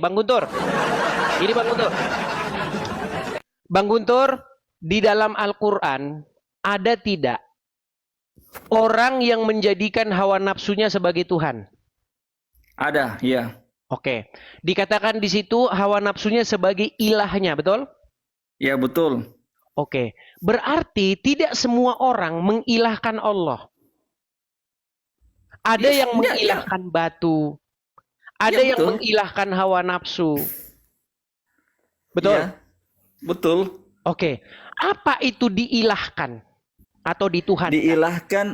Bang Guntur, ini Bang Guntur. Bang Guntur, di dalam Al-Quran ada tidak orang yang menjadikan hawa nafsunya sebagai Tuhan? Ada, iya. Oke, dikatakan di situ hawa nafsunya sebagai ilahnya, betul? Ya, betul. Oke, berarti tidak semua orang mengilahkan Allah. Ada Iya, yang iya, iya. mengilahkan batu, ada Iya, yang betul. mengilahkan hawa nafsu, betul? Iya, betul. Oke, apa itu diilahkan atau dituhankan? Diilahkan,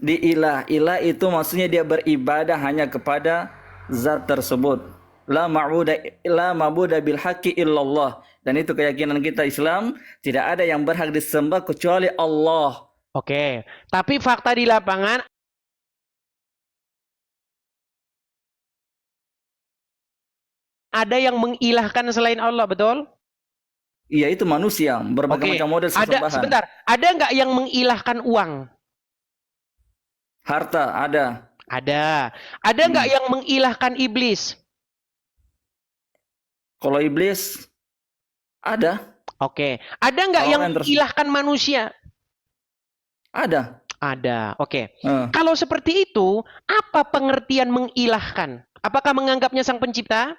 ilah itu maksudnya dia beribadah hanya kepada zat tersebut. La ma'budu bil haqqi illallah. Dan itu keyakinan kita Islam, tidak ada yang berhak disembah kecuali Allah. Oke, tapi fakta di lapangan ada yang mengilahkan selain Allah, betul? Iya, itu manusia, berbagai Oke, macam model ada sesembahan. sebentar, ada nggak yang mengilahkan uang? Harta ada. Ada nggak yang mengilahkan iblis? Kalau iblis ada. Oke, ada nggak yang Orang yang mengilahkan manusia? Ada. Ada. Oke, Eh, kalau seperti itu, apa pengertian mengilahkan? Apakah menganggapnya sang pencipta?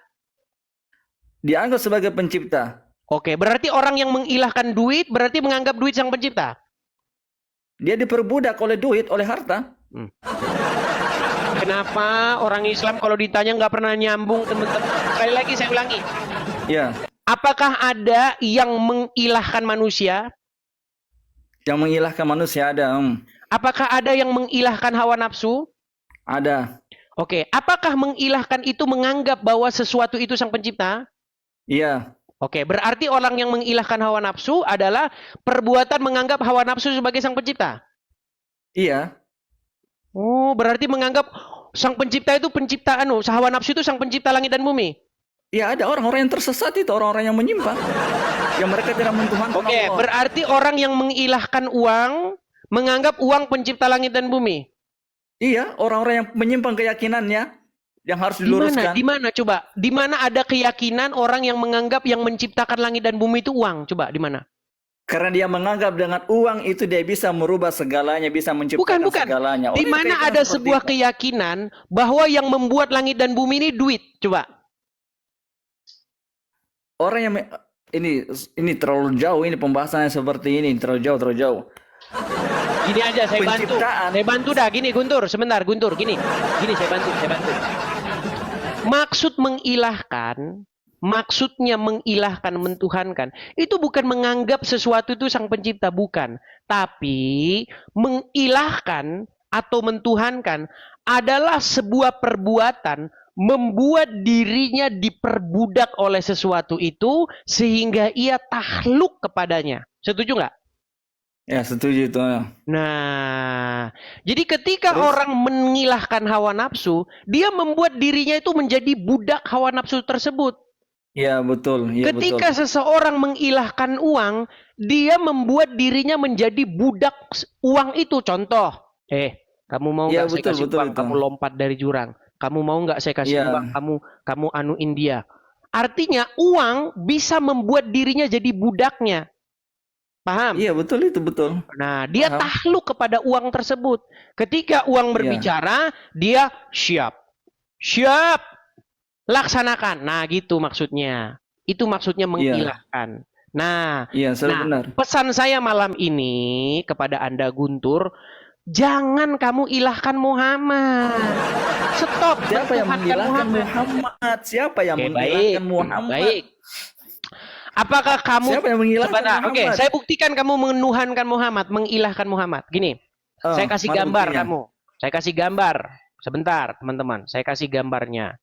Dianggap sebagai pencipta. Oke, berarti orang yang mengilahkan duit berarti menganggap duit sang pencipta. Dia diperbudak oleh duit, oleh harta. Kenapa orang Islam kalau ditanya nggak pernah nyambung, teman-teman? Sekali lagi saya ulangi. Ya, Apakah ada yang mengilahkan manusia? yang mengilahkan manusia ada. Apakah ada yang mengilahkan hawa nafsu? Ada. Oke, apakah mengilahkan itu menganggap bahwa sesuatu itu sang pencipta? Iya. Oke, berarti orang yang mengilahkan hawa nafsu adalah perbuatan menganggap hawa nafsu sebagai sang pencipta. Iya. Oh, berarti menganggap sang pencipta itu penciptaan, hawa nafsu itu sang pencipta langit dan bumi. Iya, ada orang-orang yang tersesat itu, orang-orang yang menyimpang. Yang mereka tidak mentuhankan Oke, Allah. berarti orang yang mengilahkan uang menganggap uang pencipta langit dan bumi. Iya, orang-orang yang menyimpang keyakinannya yang harus diluruskan. Di mana coba? Di mana ada keyakinan orang yang menganggap yang menciptakan langit dan bumi itu uang? Coba di mana? Karena dia menganggap dengan uang itu dia bisa merubah segalanya, bisa menciptakan Bukan. segalanya. Di mana ada sebuah keyakinan bahwa yang membuat langit dan bumi ini duit? Coba. Orang yang ini terlalu jauh, ini pembahasannya seperti ini, terlalu jauh. Gini aja saya bantu. Penciptaan. Saya bantu dah gini Guntur, sebentar Guntur, gini. Gini saya bantu. Maksudnya mengilahkan, mentuhankan, itu bukan menganggap sesuatu itu sang pencipta, bukan. Tapi mengilahkan atau mentuhankan adalah sebuah perbuatan membuat dirinya diperbudak oleh sesuatu itu sehingga ia takluk kepadanya. Setuju nggak? Ya, setuju itu. Nah, jadi ketika Terus? orang mengilahkan hawa nafsu, dia membuat dirinya itu menjadi budak hawa nafsu tersebut. Ya, betul. Ya, Ketika betul. seseorang mengilahkan uang, dia membuat dirinya menjadi budak uang itu. Contoh, kamu mau Ya, nggak saya betul, kasih betul uang, itu. kamu lompat dari jurang. Kamu mau nggak saya kasih Ya. uang, kamu anu India. Artinya uang bisa membuat dirinya jadi budaknya. Paham? Iya, betul itu, betul. Nah, dia Paham. takluk kepada uang tersebut. Ketika uang Iya. berbicara, dia siap. Siap. Laksanakan. Nah, gitu maksudnya. Itu maksudnya mengilahkan. Nah, Iya, benar. pesan saya malam ini kepada Anda Guntur, jangan kamu ilahkan Muhammad. Stop. Siapa yang mentuhankan mengilahkan Muhammad? Siapa yang Oke, mengilahkan Muhammad? baik. Apakah kamu Siapa yang mengilahkan sebentar? Muhammad? Oke, saya buktikan kamu menuhankan Muhammad, mengilahkan Muhammad. Gini, saya kasih mana gambar buktinya? kamu. Saya kasih gambar. Sebentar, teman-teman. Saya kasih gambarnya.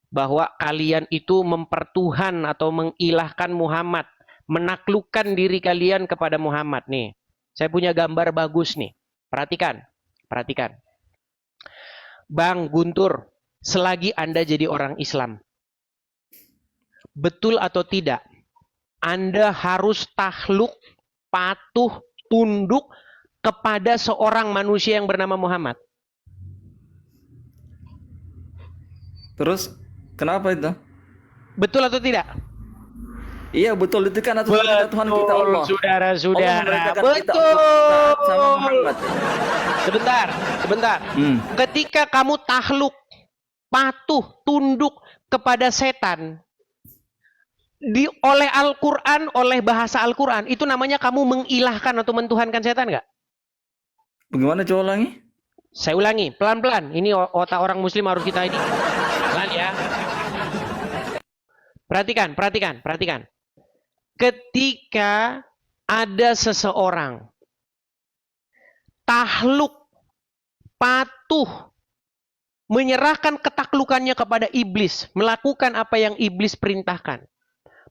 Bahwa kalian itu mempertuhan atau mengilahkan Muhammad. Menaklukkan diri kalian kepada Muhammad. Nih, saya punya gambar bagus nih. Perhatikan. Bang Guntur, selagi Anda jadi orang Islam, betul atau tidak, Anda harus takluk, patuh, tunduk kepada seorang manusia yang bernama Muhammad. Terus, kenapa itu? betul. Betul atau tidak? Iya betul, itu kan atas perintah Tuhan kita Allah. Allah Saudara-saudara. memerintahkan kita Betul. untuk taat sama Muhammad. Sebentar. Ketika kamu takluk, patuh, tunduk kepada setan oleh Al-Quran, oleh bahasa Al-Quran, itu namanya kamu mengilahkan atau mentuhankan setan nggak? Bagaimana coba ulangi? Saya ulangi, pelan-pelan. Ini otak orang muslim harus kita ini. Pelan ya. Perhatikan. Ketika ada seseorang takluk, patuh, menyerahkan ketaklukannya kepada iblis, melakukan apa yang iblis perintahkan.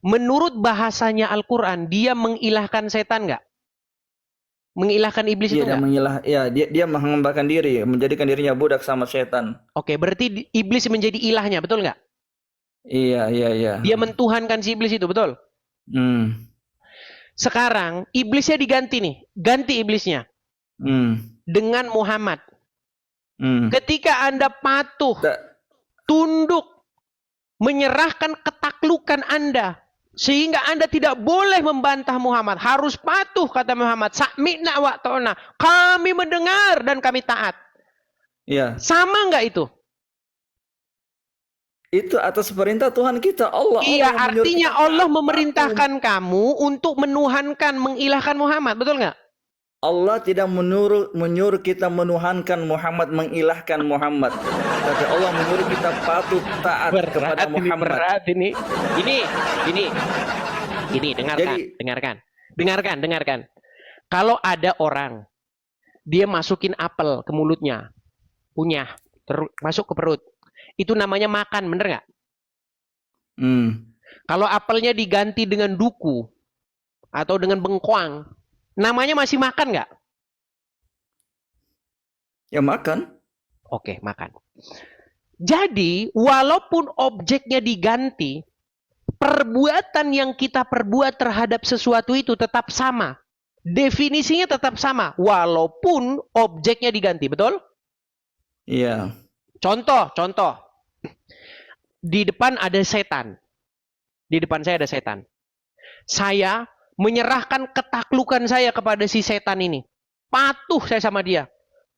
Menurut bahasanya Al-Quran, dia mengilahkan setan nggak? Mengilahkan iblis itu nggak? Dia menghambakan diri, menjadikan dirinya budak sama setan. Oke, berarti iblis menjadi ilahnya, betul nggak? Iya. Dia mentuhankan si iblis itu, betul? Sekarang iblisnya diganti nih, ganti iblisnya dengan Muhammad. Ketika Anda patuh, tunduk, menyerahkan ketaklukan Anda, sehingga Anda tidak boleh membantah Muhammad, harus patuh kata Muhammad. Sami'na wa ta'na, kami mendengar dan kami taat. Iya. Sama nggak itu? Itu atas perintah Tuhan kita Allah. Iya, artinya Allah memerintahkan kamu untuk menuhankan, mengilahkan Muhammad, betul nggak? Allah tidak menyuruh kita menuhankan Muhammad, mengilahkan Muhammad. Tapi Allah menyuruh kita patuh taat kepada Muhammad. Berat ini. Ini dengarkan. Kalau ada orang dia masukin apel ke mulutnya, masuk ke perut. Itu namanya makan, bener nggak? Kalau apelnya diganti dengan duku atau dengan bengkoang, namanya masih makan nggak? Ya makan. Oke, makan. Jadi, walaupun objeknya diganti, perbuatan yang kita perbuat terhadap sesuatu itu tetap sama. Definisinya tetap sama, walaupun objeknya diganti, betul? Iya. Contoh. Di depan ada setan. Di depan saya ada setan. Saya menyerahkan ketaklukan saya kepada si setan ini. Patuh saya sama dia.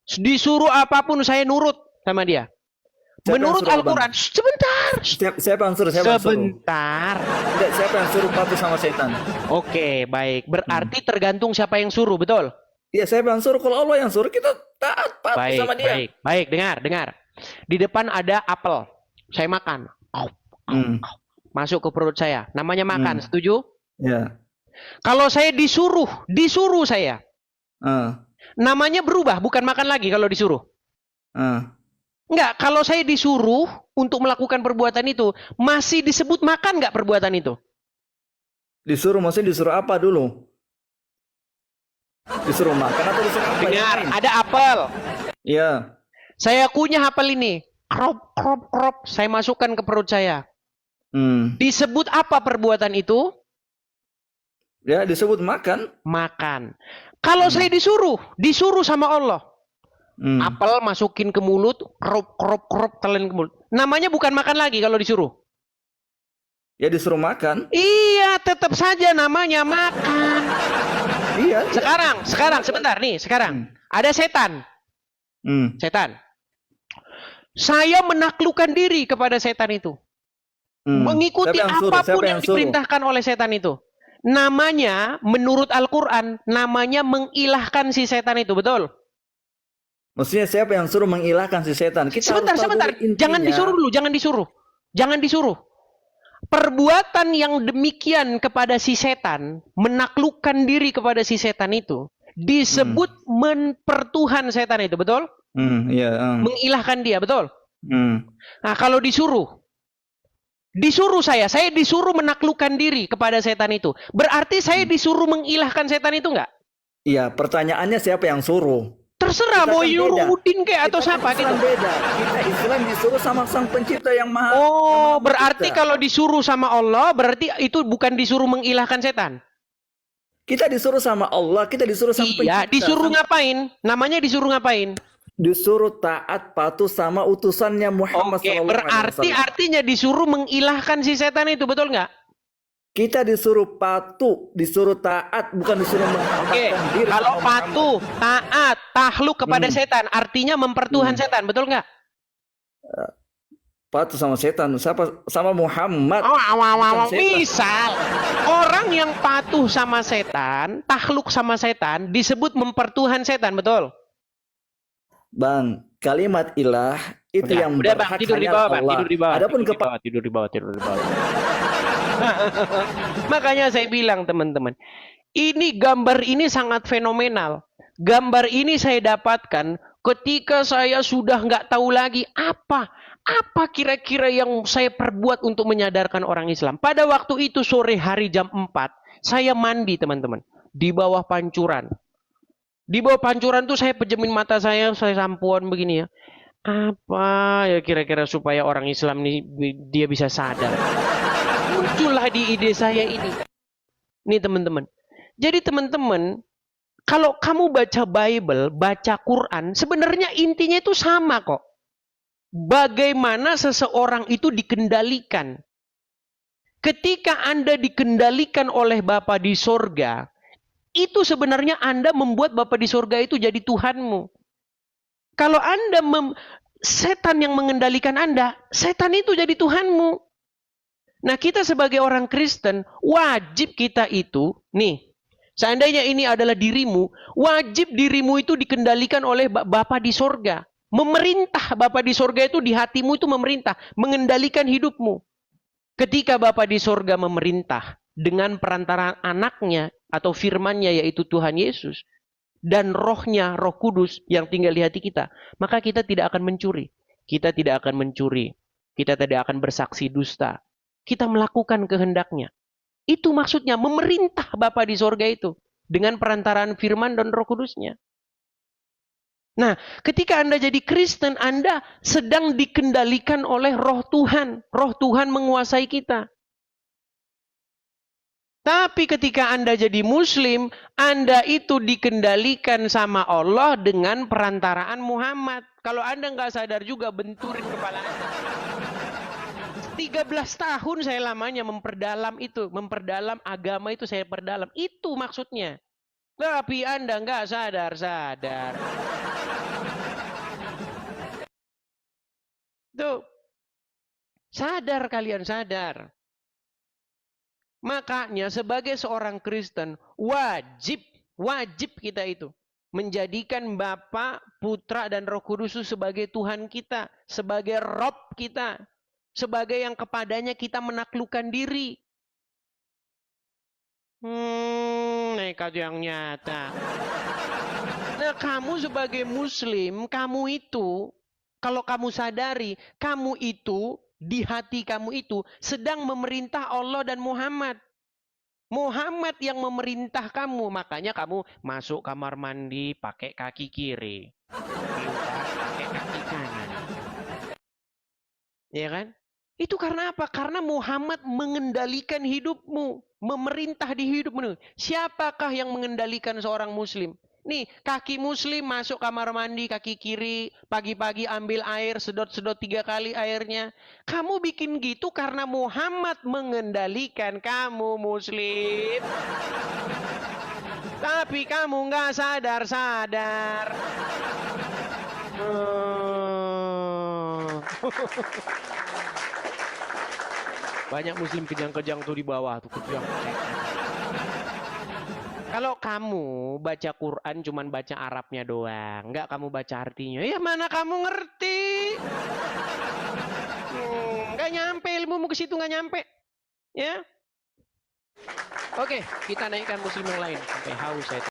Disuruh apapun saya nurut sama dia. Menurut Al-Quran, sebentar. Siapa yang suruh? Sebentar. Siapa yang suruh patuh sama setan? Oke, baik. Berarti tergantung siapa yang suruh, betul? Iya, siapa yang suruh? Kalau Allah yang suruh, kita taat, patuh sama dia. Baik. Dengar. Di depan ada apel. Saya makan. Masuk ke perut saya. Namanya makan, setuju? Ya. Kalau saya disuruh saya. Namanya berubah, bukan makan lagi kalau disuruh. Enggak, kalau saya disuruh untuk melakukan perbuatan itu, masih disebut makan enggak perbuatan itu? Disuruh, maksudnya disuruh apa dulu? Disuruh makan atau disuruh apa? Dengar, ada apel. Iya. Saya kunyah apel ini. Krop. Saya masukkan ke perut saya. Disebut apa perbuatan itu? Ya, disebut makan. Makan. Kalau saya disuruh sama Allah. Apel masukin ke mulut, krop, telan ke mulut. Namanya bukan makan lagi kalau disuruh. Ya disuruh makan. Iya, tetap saja namanya makan. Iya. Sekarang sebentar nih, ada setan. Setan. Saya menaklukkan diri kepada setan itu. Mengikuti apapun yang diperintahkan oleh setan itu. Namanya, menurut Al-Quran, namanya mengilahkan si setan itu, betul? Maksudnya siapa yang suruh mengilahkan si setan? Sebentar. Jangan disuruh. Perbuatan yang demikian kepada si setan, menaklukkan diri kepada si setan itu, disebut mempertuhan setan itu, betul? Mengilahkan dia, betul? Nah, kalau disuruh saya disuruh menaklukkan diri kepada setan itu. Berarti saya disuruh mengilahkan setan itu enggak? Iya, pertanyaannya siapa yang suruh? Terserah, mau nyuruh Udin kayak atau siapa gitu. Beda. Kita Islam disuruh sama Sang Pencipta yang Maha. Oh, berarti kalau disuruh sama Allah, berarti itu bukan disuruh mengilahkan setan. Kita disuruh sama Allah, kita disuruh sama Pencipta. Iya, disuruh ngapain? Namanya disuruh ngapain? disuruh taat patuh sama utusannya Muhammad Oke, sallallahu alaihi berarti wasallam. artinya disuruh mengilahkan si setan itu, betul nggak? Kita disuruh patuh, disuruh taat, bukan disuruh Oke, menghambakan diri kalau sama Muhammad. patuh, taat, tahluk kepada setan, artinya mempertuhan setan, betul nggak? Patuh sama setan, siapa sama Muhammad. Oh, setan. misal orang yang patuh sama setan, tahluk sama setan, disebut mempertuhan setan, betul? Bang, kalimat ilah itu yang udah bang, berhak tidur di hanya bawah, bang, Allah. tidur di bawah, Adapun tidur di bawah, tidur di bawah, tidur di bawah. Makanya saya bilang teman-teman, ini gambar ini sangat fenomenal. Gambar ini saya dapatkan ketika saya sudah nggak tahu lagi apa kira-kira yang saya perbuat untuk menyadarkan orang Islam. Pada waktu itu sore hari jam 4, saya mandi teman-teman di bawah pancuran. Di bawah pancuran tuh saya pejemin mata saya sampuan begini ya. Apa ya kira-kira supaya orang Islam ini dia bisa sadar. Muncullah di ide saya ini. Nih teman-teman. Jadi teman-teman, kalau kamu baca Bible, baca Quran, sebenarnya intinya itu sama kok. Bagaimana seseorang itu dikendalikan. Ketika Anda dikendalikan oleh Bapa di sorga, itu sebenarnya Anda membuat Bapa di sorga itu jadi Tuhanmu. Kalau Anda setan yang mengendalikan Anda, setan itu jadi Tuhanmu. Nah, kita sebagai orang Kristen, wajib kita itu, nih, seandainya ini adalah dirimu, wajib dirimu itu dikendalikan oleh Bapa di sorga. Memerintah Bapa di sorga itu di hatimu itu memerintah, mengendalikan hidupmu. Ketika Bapa di sorga memerintah dengan perantaraan anaknya atau firmannya yaitu Tuhan Yesus dan rohnya, Roh Kudus yang tinggal di hati kita, maka kita tidak akan mencuri. Kita tidak akan mencuri. Kita tidak akan bersaksi dusta. Kita melakukan kehendaknya. Itu maksudnya memerintah Bapa di sorga itu dengan perantaraan firman dan Roh Kudusnya. Nah, ketika Anda jadi Kristen, Anda sedang dikendalikan oleh Roh Tuhan. Roh Tuhan menguasai kita. Tapi ketika Anda jadi Muslim, Anda itu dikendalikan sama Allah dengan perantaraan Muhammad. Kalau Anda nggak sadar juga, benturin kepala Anda. 13 tahun saya lamanya memperdalam itu. Memperdalam agama itu saya perdalam. Itu maksudnya. Tapi Anda nggak sadar-sadar. Tuh. Sadar kalian, sadar. Makanya sebagai seorang Kristen, wajib kita itu menjadikan Bapa, Putra, dan Roh Kudus sebagai Tuhan kita, sebagai Rob kita, sebagai yang kepadanya kita menaklukkan diri. Nekat yang nyata. Nah, kamu sebagai Muslim, kamu itu, kalau kamu sadari, kamu itu, di hati kamu itu, sedang memerintah Allah dan Muhammad. Muhammad yang memerintah kamu, makanya kamu masuk kamar mandi pakai kaki kiri. Pakai kaki kanan. Ya kan? Itu karena apa? Karena Muhammad mengendalikan hidupmu. Memerintah di hidupmu. Siapakah yang mengendalikan seorang Muslim? Nih, kaki Muslim masuk kamar mandi, kaki kiri, pagi-pagi ambil air, sedot-sedot 3 kali airnya. Kamu bikin gitu karena Muhammad mengendalikan kamu, Muslim. Tapi kamu nggak sadar-sadar. Banyak Muslim kejang-kejang tuh di bawah tuh kejang. Kalau kamu baca Quran cuman baca Arabnya doang, nggak kamu baca artinya, ya mana kamu ngerti? Nggak nyampe ilmumu ke situ, nggak nyampe, ya? Oke, kita naikkan Muslim yang lain sampai haus saya.